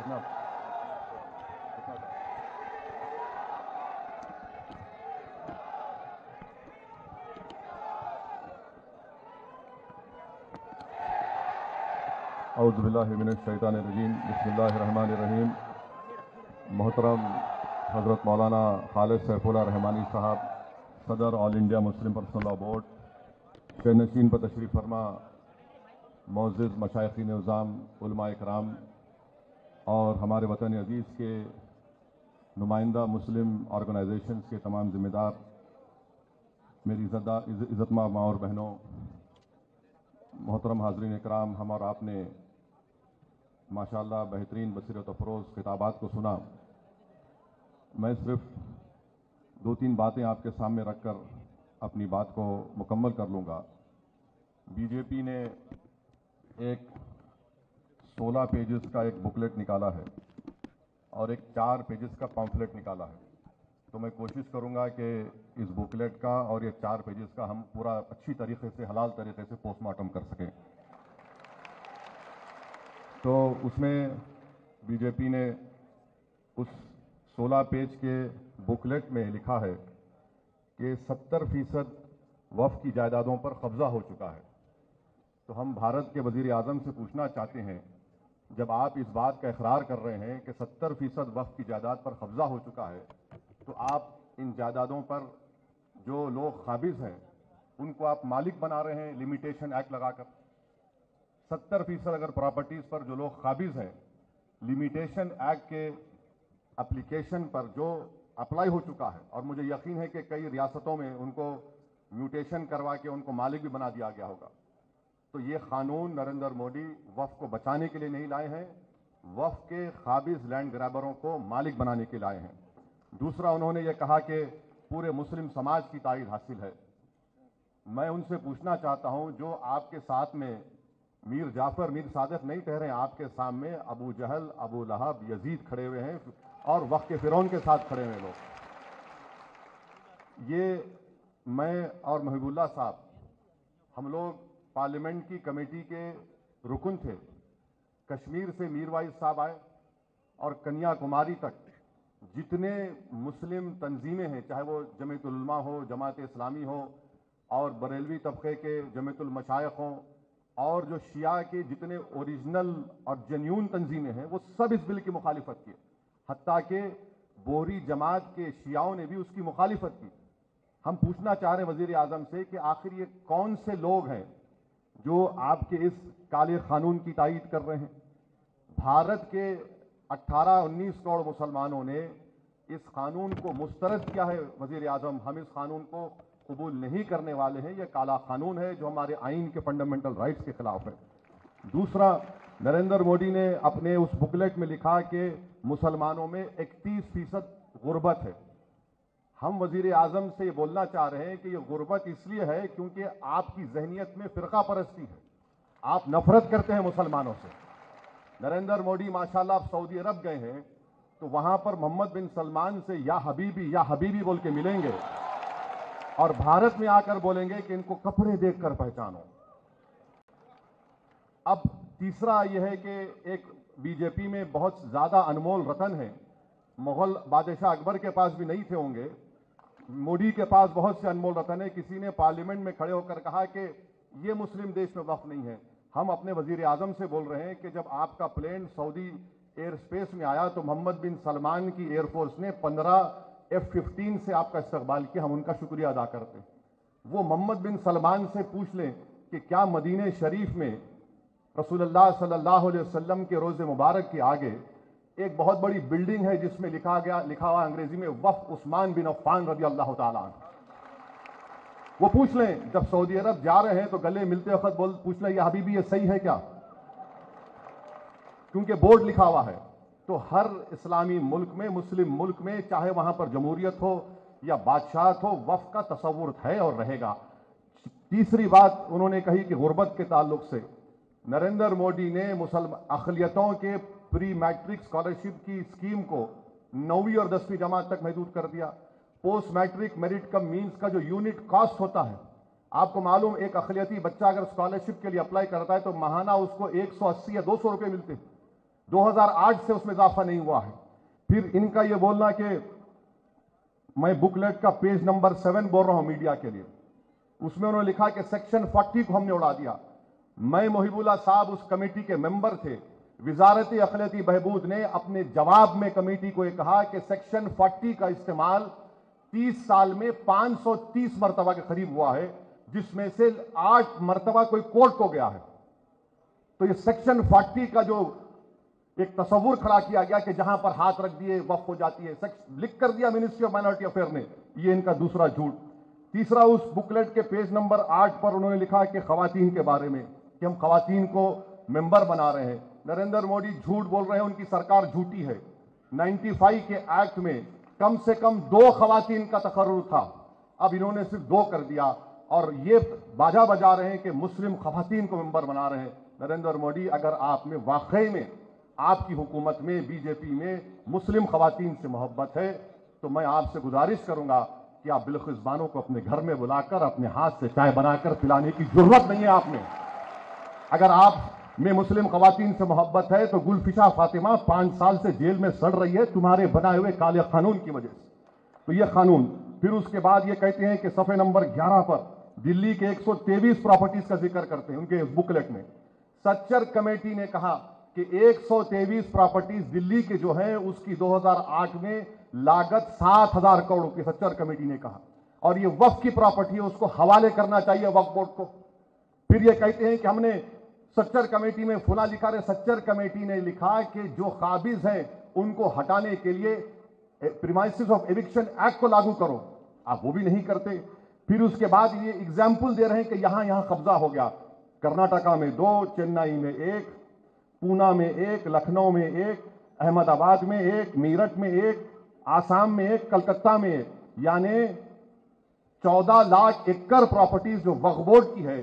اعوذ باللہ من الشیطان الرجیم، بسم اللہ الرحمن الرحیم۔ محترم حضرت مولانا خالد سیف اللہ رحمانی صاحب، صدر all India Muslim personal law board, شہنشین پر تشریف فرما معزز مشائخین نظام، علماء کرام اور ہمارے وطن عزیز کے نمائندہ مسلم آرگنائزیشنز کے تمام ذمہ دار، میری عزت ماں اور بہنوں، محترم حاضرین اکرام، ہم اور آپ نے ماشاءاللہ بہترین بصیرت افروز خطابات کو سنا۔ میں صرف 2-3 باتیں آپ کے سامنے رکھ کر اپنی بات کو مکمل کر لوں گا۔ بی جے پی نے ایک 16 پیجز کا ایک بکلیٹ نکالا ہے اور ایک 4 پیجز کا پمفلیٹ نکالا ہے، تو میں کوشش کروں گا کہ اس بکلیٹ کا اور یہ 4 پیجز کا ہم پورا اچھی طریقے سے، حلال طریقے سے پوسٹ مارٹم کر سکیں۔ تو اس میں بی جے پی نے اس 16 پیج کے بکلیٹ میں لکھا ہے کہ 70% وقف کی جائیدادوں پر قبضہ ہو چکا ہے۔ تو ہم بھارت کے وزیر اعظم سے پوچھنا چاہتے ہیں، جب آپ اس بات کا اقرار کر رہے ہیں کہ 70% وقف کی جائیداد پر قبضہ ہو چکا ہے، تو آپ ان جائیدادوں پر جو لوگ قابض ہیں ان کو آپ مالک بنا رہے ہیں لمیٹیشن ایکٹ لگا کر۔ 70% اگر پراپرٹیز پر جو لوگ قابض ہیں، لمیٹیشن ایکٹ کے اپلیکیشن پر جو اپلائی ہو چکا ہے، اور مجھے یقین ہے کہ کئی ریاستوں میں ان کو میوٹیشن کروا کے ان کو مالک بھی بنا دیا گیا ہوگا، تو یہ قانون نریندر مودی وقف کو بچانے کے لیے نہیں لائے ہیں، وقف کے قابض لینڈ گرابروں کو مالک بنانے کے لائے ہیں۔ دوسرا، انہوں نے یہ کہا کہ پورے مسلم سماج کی تائید حاصل ہے۔ میں ان سے پوچھنا چاہتا ہوں، جو آپ کے ساتھ میں میر جعفر، میر صادق نہیں ٹھہرے، آپ کے سامنے ابو جہل، ابو لہب، یزید کھڑے ہوئے ہیں اور وقت کے فرعون کے ساتھ کھڑے ہوئے لوگ۔ یہ میں اور محبوب اللہ صاحب، ہم لوگ پارلیمنٹ کی کمیٹی کے رکن تھے۔ کشمیر سے میر وائز صاحب آئے اور کنیا کماری تک جتنے مسلم تنظیمیں ہیں، چاہے وہ جمعیت العلماء ہو، جماعت اسلامی ہو، اور بریلوی طبقے کے جمعیت المشائخ ہوں، اور جو شیعہ کے جتنے اوریجنل اور جنیون تنظیمیں ہیں، وہ سب اس بل کی مخالفت کی، حتیٰ کہ بوہری جماعت کے شیعوں نے بھی اس کی مخالفت کی۔ ہم پوچھنا چاہ رہے ہیں وزیر اعظم سے کہ آخر یہ کون سے لوگ ہیں جو آپ کے اس کالے قانون کی تائید کر رہے ہیں؟ بھارت کے 18-19 کروڑ مسلمانوں نے اس قانون کو مسترد کیا ہے۔ وزیر اعظم، ہم اس قانون کو قبول نہیں کرنے والے ہیں، یہ کالا قانون ہے جو ہمارے آئین کے فنڈامنٹل رائٹس کے خلاف ہے۔ دوسرا، نریندر مودی نے اپنے اس بکلیٹ میں لکھا کہ مسلمانوں میں 31% غربت ہے۔ ہم وزیر اعظم سے یہ بولنا چاہ رہے ہیں کہ یہ غربت اس لیے ہے کیونکہ آپ کی ذہنیت میں فرقہ پرستی ہے، آپ نفرت کرتے ہیں مسلمانوں سے۔ نریندر مودی ماشاءاللہ آپ سعودی عرب گئے ہیں تو وہاں پر محمد بن سلمان سے یا حبیبی بول کے ملیں گے، اور بھارت میں آ کر بولیں گے کہ ان کو کپڑے دیکھ کر پہچانو۔ اب تیسرا یہ ہے کہ ایک بی جے پی میں بہت زیادہ انمول رتن ہے، مغل بادشاہ اکبر کے پاس بھی نہیں تھے ہوں گے، مودی کے پاس بہت سے انمول رتن ہیں۔ کسی نے پارلیمنٹ میں کھڑے ہو کر کہا کہ یہ مسلم دیش میں وقف نہیں ہے۔ ہم اپنے وزیر اعظم سے بول رہے ہیں کہ جب آپ کا پلین سعودی ایئر اسپیس میں آیا تو محمد بن سلمان کی ایئر فورس نے 15 F-15 سے آپ کا استقبال کیا، ہم ان کا شکریہ ادا کرتے ہیں۔ وہ محمد بن سلمان سے پوچھ لیں کہ کیا مدینہ شریف میں رسول اللہ صلی اللہ علیہ وسلم کے روضے مبارک کے آگے ایک بہت بڑی بلڈنگ ہے جس میں لکھا ہوا انگریزی میں وقف عثمان بن عفان رضی اللہ تعالیٰ عنہ۔ وہ پوچھ لیں، جب سعودی عرب جا رہے ہیں تو گلے ملتے وقت پوچھ لیں یا حبیبی یہ صحیح ہے کیا، کیونکہ بورڈ لکھا ہوا ہے۔ تو ہر اسلامی ملک میں، مسلم ملک میں، چاہے وہاں پر جمہوریت ہو یا بادشاہت ہو، وقف کا تصور ہے اور رہے گا۔ تیسری بات انہوں نے کہی کہ غربت کے تعلق سے نریندر مودی نے اقلیتوں کے پری میٹرک اسکالرشپ کی اسکیم کو 9ویں اور 10ویں جماعت تک محدود کر دیا۔ پوسٹ میٹرک میرٹ کم مینز کا جو یونٹ کاسٹ ہوتا ہے، آپ کو معلوم ایک اقلیتی بچہ اگر اسکالرشپ کے لیے اپلائی کرتا ہے تو ماہانہ اس کو 180 یا 200 روپے ملتے ہیں، 2008 से उसमें इजाफा नहीं हुआ है। फिर इनका ये बोलना कि मैं बुकलेट का पेज नंबर 7 बोल रहा हूं मीडिया के लिए, उसमें उन्होंने लिखा कि सेक्शन 40 को हमने उड़ा दिया। मैं मोहिबुल्लाह साहब उस कमेटी के मेंबर थे। वजारत अखिलती बहबूद ने अपने जवाब में कमेटी को यह कहा कि सेक्शन 40 का इस्तेमाल 30 साल में 530 मरतबा के करीब हुआ है, जिसमें से 8 मरतबा कोई कोर्ट को गया है। तो ये सेक्शन 40 का जो एक तस्वुर खड़ा किया गया कि जहां पर हाथ रख दिए वक्फ हो जाती है, लिख कर दिया मिनिस्ट्री ऑफ माइनॉरिटी अफेयर ने, ये इनका दूसरा झूठ। तीसरा, उस बुकलेट के पेज नंबर 8 पर उन्होंने लिखा कि खवातीन के बारे में कि हम खवातीन को मेंबर बना रहे हैं। नरेंद्र मोदी झूठ बोल रहे हैं, उनकी सरकार झूठी है। 95 के एक्ट में कम से कम 2 खवातीन का तकर्रुर था, अब इन्होंने सिर्फ 2 कर दिया और ये बाजा बजा रहे हैं कि मुस्लिम खवातीन को मेंबर बना रहे हैं। नरेंद्र मोदी, अगर आप में वाकई में आपकी हुकूमत में बीजेपी में मुस्लिम खवातीन से मोहब्बत है तो मैं आपसे गुजारिश करूंगा कि आप बिल्किस बानो को अपने घर में बुलाकर अपने हाथ से चाय बनाकर पिलाने की जरूरत नहीं है आप में। अगर आप में मुस्लिम खवातीन से मोहब्बत है तो गुलफिशा फातिमा 5 साल से जेल में सड़ रही है तुम्हारे बनाए हुए काले कानून की वजह से। तो ये कानून, फिर उसके बाद ये कहते हैं कि सफ़े नंबर 11 पर दिल्ली के 123 प्रॉपर्टीज का जिक्र करते हैं उनके बुकलेट में। सच्चर कमेटी ने कहा कि 123 प्रॉपर्टीज दिल्ली के जो है उसकी 2008 में लागत 7,000 करोड़ की सच्चर कमेटी ने कहा, और ये वक्फ की प्रॉपर्टी है, उसको हवाले करना चाहिए वक्फ बोर्ड को। फिर ये कहते हैं कि हमने सच्चर कमेटी में फुला लिखा है, सच्चर कमेटी ने लिखा कि जो काबिज हैं उनको हटाने के लिए प्रीमाइसेस ऑफ एविक्शन एक्ट को लागू करो, आप वो भी नहीं करते। फिर उसके बाद ये एग्जाम्पल दे रहे हैं कि यहां कब्जा हो गया, कर्नाटका में 2, चेन्नई में 1, पूना में 1, लखनऊ में 1, अहमदाबाद में 1, मीरठ में 1, आसाम में 1, कलकत्ता में 1, यानी 14 लाख एकड़ प्रॉपर्टीज जो वक्फ बोर्ड की है।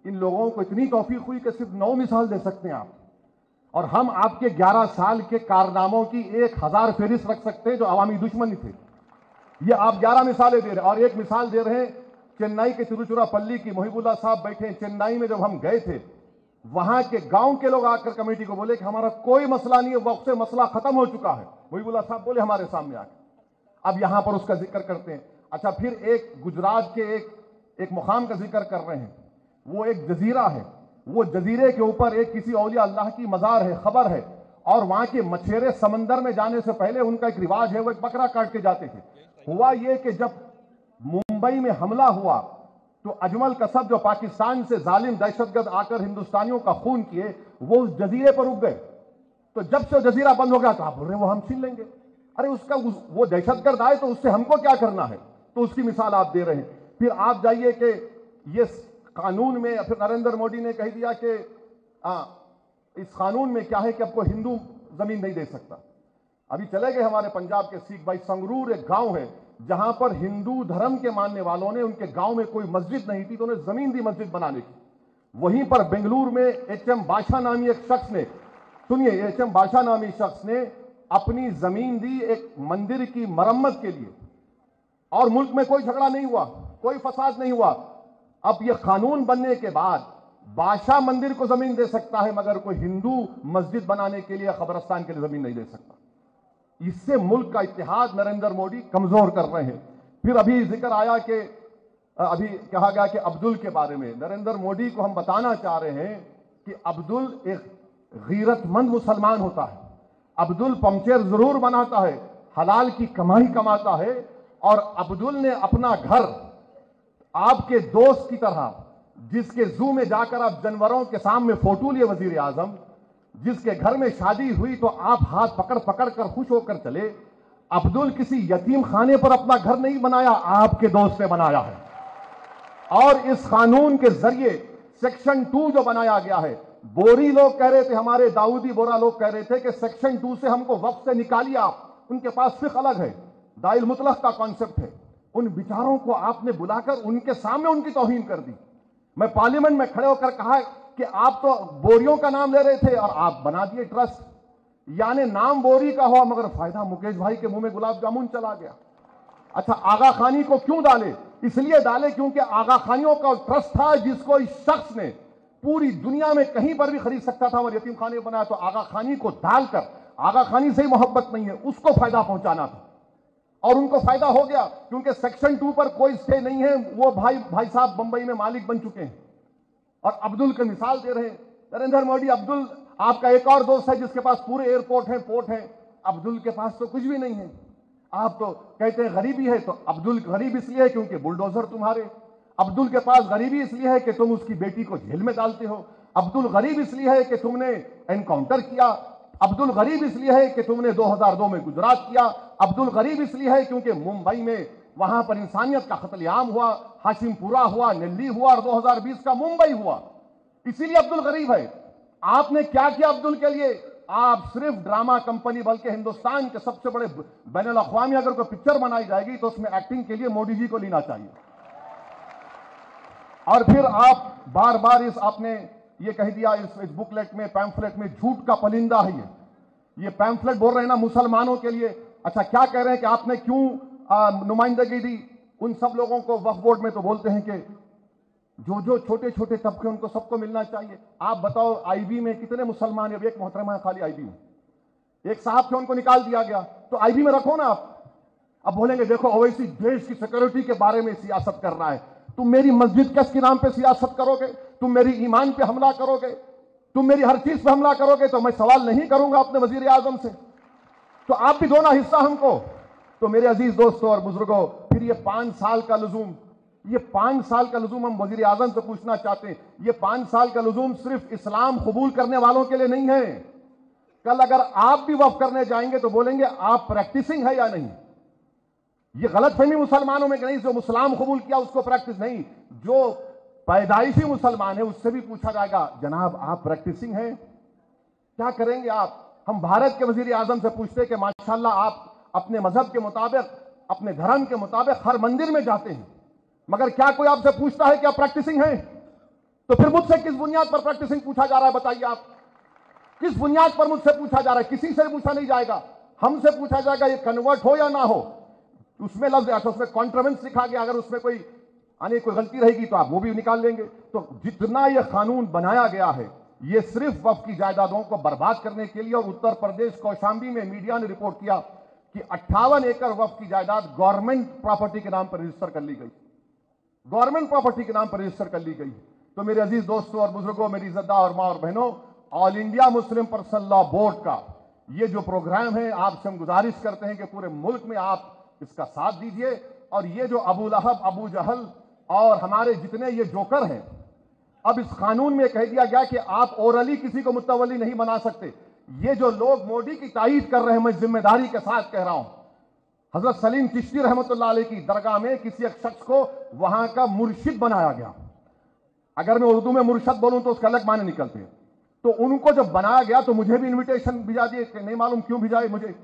इन लोगों को इतनी तौफीक हुई कि सिर्फ 9 मिसाल दे सकते हैं आप, और हम आपके 11 साल के कारनामों की 1000 फहरिस्त रख सकते हैं जो अवामी दुश्मनी थे। ये आप 11 मिसालें दे रहे हैं, और एक मिसाल दे रहे हैं चेन्नई के तिरुचिरापल्ली की। मोहिबुल्लाह साहब बैठे हैं चेन्नई में, जब हम गए थे वहां के गांव के लोग आकर कमेटी को बोले कि हमारा कोई मसला नहीं है, वक्त से मसला खत्म हो चुका है। मोहिबुल्लाह साहब बोले हमारे सामने आकर, अब यहां पर उसका जिक्र करते हैं। अच्छा, फिर एक गुजरात के एक मुकाम का जिक्र कर रहे हैं, वो एक जजीरा है, वो जजीरे के ऊपर एक किसी औलिया अल्लाह की मजार है, खबर है, और वहां के मछेरे समंदर में जाने से पहले उनका एक रिवाज है, वो एक बकरा काट के जाते थे। हुआ ये कि जब मुंबई में हमला हुआ तो अजमल कसब जो पाकिस्तान से जालिम दहशतगर्द आकर हिंदुस्तानियों का खून किए, वो उस जजीरे पर रुक गए। तो जब से जजीरा बंद हो गया तो आप बोल रहे हैं वो हम छीन लेंगे। अरे वो दहशतगर्द आए तो उससे हमको क्या करना है, तो उसकी मिसाल आप दे रहे हैं। फिर आप जाइए कि ये कानून में, फिर नरेंद्र मोदी ने कह दिया कि इस कानून में क्या है कि आपको हिंदू जमीन नहीं दे सकता। अभी चले गए हमारे पंजाब के सिख भाई, संगरूर एक गांव है जहां पर हिंदू धर्म के मानने वालों ने, उनके गांव में कोई मस्जिद नहीं थी तो उन्हें जमीन दी मस्जिद बनाने की। वहीं पर बेंगलुरु में एच.एम. बादशाह नामी एक शख्स ने, सुनिए, एच.एम. बादशाह नामी शख्स ने अपनी जमीन दी एक मंदिर की मरम्मत के लिए, और मुल्क में कोई झगड़ा नहीं हुआ, कोई फसाद नहीं हुआ। अब यह कानून बनने के बाद बादशाह मंदिर को जमीन दे सकता है, मगर कोई हिंदू मस्जिद बनाने के लिए, कब्रिस्तान के लिए जमीन नहीं दे सकता। इससे मुल्क का इत्तेहाद नरेंद्र मोदी कमजोर कर रहे हैं। फिर अभी जिक्र आया कि अभी कहा गया कि अब्दुल के बारे में, नरेंद्र मोदी को हम बताना चाह रहे हैं कि अब्दुल एक गैरतमंद मुसलमान होता है। अब्दुल पंचर जरूर बनाता है, हलाल की कमाई कमाता है, और अब्दुल ने अपना घर आपके दोस्त की तरह, जिसके जू में जाकर आप जानवरों के सामने फोटो लिए वजीर आजम, जिसके घर में शादी हुई तो आप हाथ पकड़ पकड़ कर खुश होकर चले, अब्दुल किसी यतीम खाने पर अपना घर नहीं बनाया, आपके दोस्त ने बनाया है। और इस कानून के जरिए सेक्शन 2 जो बनाया गया है, बोरी लोग कह रहे थे, हमारे दाऊदी बोरा लोग कह रहे थे कि सेक्शन 2 से हमको वक्त से निकालिए आप, उनके पास फिक्र अलग है, दाइल मुतलक का कॉन्सेप्ट है। उन बिचारों को आपने बुलाकर उनके सामने उनकी तौहीन कर दी। मैं पार्लियामेंट में खड़े होकर कहा कि आप तो बोरियों का नाम ले रहे थे और आप बना दिए ट्रस्ट, यानी नाम बोरी का हुआ मगर फायदा मुकेश भाई के मुंह में गुलाब जामुन चला गया। अच्छा, आगा खानी को क्यों डाले? इसलिए डाले क्योंकि आगा खानियों का ट्रस्ट था जिसको इस शख्स ने पूरी दुनिया में कहीं पर भी खरीद सकता था और यतीम खाने बनाया। तो आगा खानी को डालकर, आगा खानी से ही मोहब्बत नहीं है, उसको फायदा पहुंचाना था और उनको फायदा हो गया, क्योंकि सेक्शन 2 पर कोई स्टे नहीं है। वो भाई साहब बंबई में मालिक बन चुके हैं और अब्दुल की मिसाल दे रहे हैं। नरेंद्र मोदी, अब्दुल आपका एक और दोस्त है जिसके पास पूरे एयरपोर्ट हैं, पोर्ट हैं, अब्दुल के पास तो कुछ भी नहीं है। आप तो कहते हैं गरीबी है, तो अब्दुल गरीब इसलिए है क्योंकि बुलडोजर तुम्हारे। अब्दुल के पास गरीबी इसलिए है कि तुम उसकी बेटी को जेल में डालते हो। अब्दुल गरीब इसलिए है कि तुमने एनकाउंटर किया। अब्दुल गरीब इसलिए है कि तुमने 2002 में गुजरात किया। अब्दुल गरीब इसलिए है क्योंकि मुंबई में वहां पर इंसानियत का कत्लेआम हुआ, हाशिमपुरा हुआ, दिल्ली हुआ और 2020 का मुंबई हुआ, इसीलिए अब्दुल गरीब है। आपने क्या किया अब्दुल के लिए? आप सिर्फ ड्रामा कंपनी, बल्कि हिंदुस्तान के सबसे बड़े बैनुल अक़वामी अगर कोई पिक्चर बनाई जाएगी तो उसमें एक्टिंग के लिए मोदी जी को लेना चाहिए। और फिर आप बार बार आपने ये कह दिया इस बुकलेट में, पैम्फलेट में, झूठ का पलिंदा है ये पैम्फलेट बोल रहे हैं ना मुसलमानों के लिए। अच्छा, क्या कह रहे हैं कि आपने क्यों नुमाइंदगी दी उन सब लोगों को वक्फ बोर्ड में? तो बोलते हैं कि जो छोटे छोटे तबके उनको सबको मिलना चाहिए। आप बताओ आईबी में कितने मुसलमान है? एक मोहतरमा है खाली आईबी में, एक साहब थे उनको निकाल दिया गया। तो आईबी में रखो ना आप। अब बोलेंगे देखो ओवैसी देश की सिक्योरिटी के बारे में सियासत कर रहा है। तुम मेरी मस्जिद के नाम पे सियासत करोगे, तुम मेरी ईमान पे हमला करोगे, तुम मेरी हर चीज पे हमला करोगे, तो मैं सवाल नहीं करूंगा अपने वजीर आजम से। तो आप भी दो ना हिस्सा हमको। तो मेरे अजीज दोस्तों और बुजुर्गों, फिर ये 5 साल का लुजूम, ये 5 साल का लुजूम हम वजीर आजम से पूछना चाहते हैं। ये 5 साल का लुजूम सिर्फ इस्लाम कबूल करने वालों के लिए नहीं है। कल अगर आप भी वक्फ करने जाएंगे तो बोलेंगे आप प्रैक्टिसिंग है या नहीं। ये गलतफहमी मुसलमानों में नहीं, जो मुसलाम कबूल किया उसको प्रैक्टिस नहीं, जो पैदाइशी मुसलमान है उससे भी पूछा जाएगा जनाब आप प्रैक्टिसिंग है, क्या करेंगे आप? हम भारत के वजीर आजम से पूछते हैं कि माशाल्लाह आप अपने मजहब के मुताबिक, अपने धर्म के मुताबिक हर मंदिर में जाते हैं, मगर क्या कोई आपसे पूछता है कि आप प्रैक्टिसिंग है? तो फिर मुझसे किस बुनियाद पर प्रैक्टिसिंग पूछा जा रहा है? बताइए आप, किस बुनियाद पर मुझसे पूछा जा रहा है? किसी से पूछा नहीं जाएगा, हमसे पूछा जाएगा ये कन्वर्ट हो या ना हो। उसमें लफ्ज, अच्छा उसमें कॉन्ट्रोवेंस लिखा गया, अगर उसमें कोई गलती रहेगी तो आप वो भी निकाल लेंगे। तो जितना ये कानून बनाया गया है ये सिर्फ वक्फ की जायदादों को बर्बाद करने के लिए। और उत्तर प्रदेश कौशाम्बी में मीडिया ने रिपोर्ट किया कि 58 एकड़ वक्फ की जायदाद गवर्नमेंट प्रॉपर्टी के नाम पर रजिस्टर कर ली गई, गवर्नमेंट प्रॉपर्टी के नाम पर रजिस्टर कर ली गई। तो मेरे अजीज दोस्तों और बुजुर्गों, मेरी इज्जतदार मां और बहनों, all India Muslim personal law board का ये जो प्रोग्राम है, आपसे हम गुजारिश करते हैं कि पूरे मुल्क में आप इसका साथ दीजिए। और ये जो अबू लहब, अबू जहल और हमारे जितने ये जोकर हैं, अब इस कानून में कह दिया गया कि आप ओरली किसी को मुतवली नहीं बना सकते। ये जो लोग मोदी की तायीद कर रहे हैं, मैं जिम्मेदारी के साथ कह रहा हूं, हजरत सलीम चिश्ती रहमतुल्लाह अलैह की दरगाह में किसी एक शख्स को वहां का मुर्शिद बनाया गया। अगर मैं उर्दू में मुर्शद बोलूं तो उसके अलग माने निकलते हैं। तो उनको जब बनाया गया तो मुझे भी इन्विटेशन भिजा दिए, नहीं मालूम क्यों भिजाए मुझे।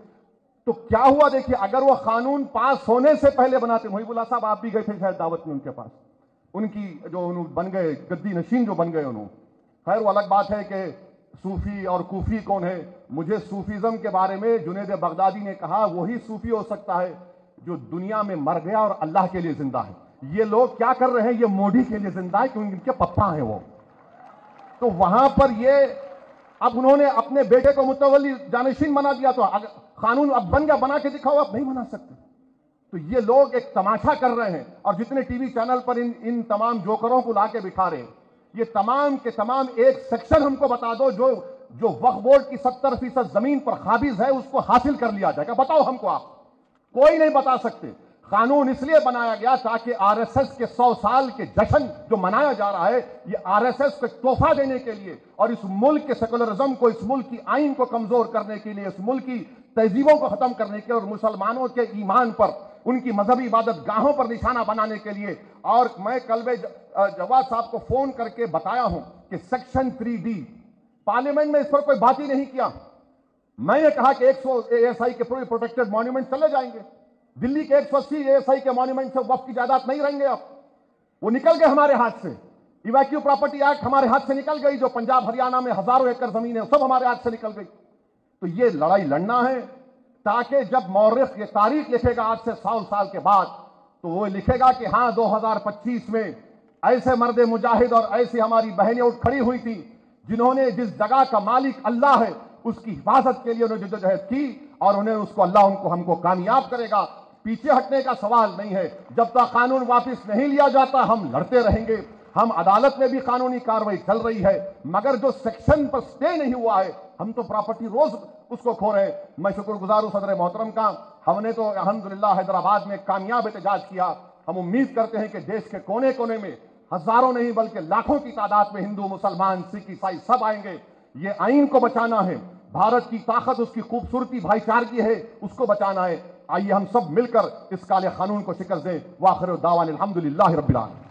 तो क्या हुआ देखिए, अगर वो कानून पास होने से पहले बनाते, मोहिबुल्लाह साहब आप भी गए थे शायद दावत में उनके पास, उनकी जो बन गए गद्दी नशीन जो बन गए उन्होंने, खैर वो अलग बात है कि सूफी और कूफी कौन है। मुझे सूफीज्म के बारे में जुनैद बगदादी ने कहा वही सूफी हो सकता है जो दुनिया में मर गया और अल्लाह के लिए जिंदा है। ये लोग क्या कर रहे हैं, ये मोदी के लिए जिंदा है क्योंकि इनके पप्पा हैं वो। तो वहां पर ये अब उन्होंने अपने बेटे को मुतवल्ली जानशीन बना दिया। तो कानून अब बन गया, बना के दिखाओ, आप नहीं बना सकते। तो ये लोग एक तमाशा कर रहे हैं और जितने टीवी चैनल पर इन तमाम जोकरों को लाके बिठा रहे हैं, ये तमाम के तमाम एक सेक्शन हमको बता दो जो वक्फ बोर्ड की 70% जमीन पर काबिज है उसको हासिल कर लिया जाएगा। बताओ हमको, आप कोई नहीं बता सकते। कानून इसलिए बनाया गया ताकि आरएसएस के 100 साल के जश्न जो मनाया जा रहा है, ये आरएसएस को तोहफा देने के लिए और इस मुल्क के सेकुलरिज्म को, इस मुल्क की आइन को कमजोर करने के लिए, इस मुल्क की तहजीबों को खत्म करने के लिए और मुसलमानों के ईमान पर, उनकी मजहबी इबादत गाहों पर निशाना बनाने के लिए। और मैं कल जवाद साहब को फोन करके बताया हूं कि सेक्शन 3D पार्लियामेंट में इस पर कोई बात ही नहीं किया। मैंने कहा कि 100 ASI के पूरे प्रोटेक्टेड मॉन्यूमेंट चले जाएंगे, दिल्ली के 180 ASI के मॉन्यूमेंट से वक्फ की जायदाद नहीं रहेंगे। अब वो निकल गए हमारे हाथ से। इवैक्यू प्रॉपर्टी एक्ट हमारे हाथ से निकल गई, जो पंजाब हरियाणा में हजारों एकड़ जमीन है सब हमारे हाथ से निकल गई। तो ये लड़ाई लड़ना है ताकि जब मौर्रिख ये तारीख लिखेगा आज से 100 साल के बाद, तो वो लिखेगा कि हां 2025 में ایسے مرد مجاہد اور ایسی ہماری بہنیں اٹھ کھڑی ہوئی تھی جنہوں نے جس جگہ کا مالک اللہ ہے اس کی حفاظت کے لیے انہوں نے جدوجہد کی اور انہیں اس کو اللہ ہم کو کامیاب کرے گا. پیچھے ہٹنے کا سوال نہیں ہے. جب تک قانون واپس نہیں لیا جاتا ہم لڑتے رہیں گے. ہم عدالت میں بھی قانونی کارروائی چل رہی ہے مگر جو سیکشن پر سٹے نہیں ہوا ہے ہم تو پراپرٹی روز اس کو کھو رہے ہیں. میں شکر گزار ہوں صدر محترم کا. ہم نے تو الحمدللہ حیدرآباد میں کامیاب احتجاج کیا. ہم امید کرتے ہیں کہ دیش کے کونے کونے میں ہزاروں نہیں بلکہ لاکھوں کی تعداد میں ہندو مسلمان سکھ عیسائی سب آئیں گے. یہ آئین کو بچانا ہے. بھارت کی طاقت اس کی خوبصورتی بھائی چارگی ہے اس کو بچانا ہے. آئیے ہم سب مل کر اس کالے قانون کو شکست دیں. وآخر دعوانا الحمدللہ رب العالمین.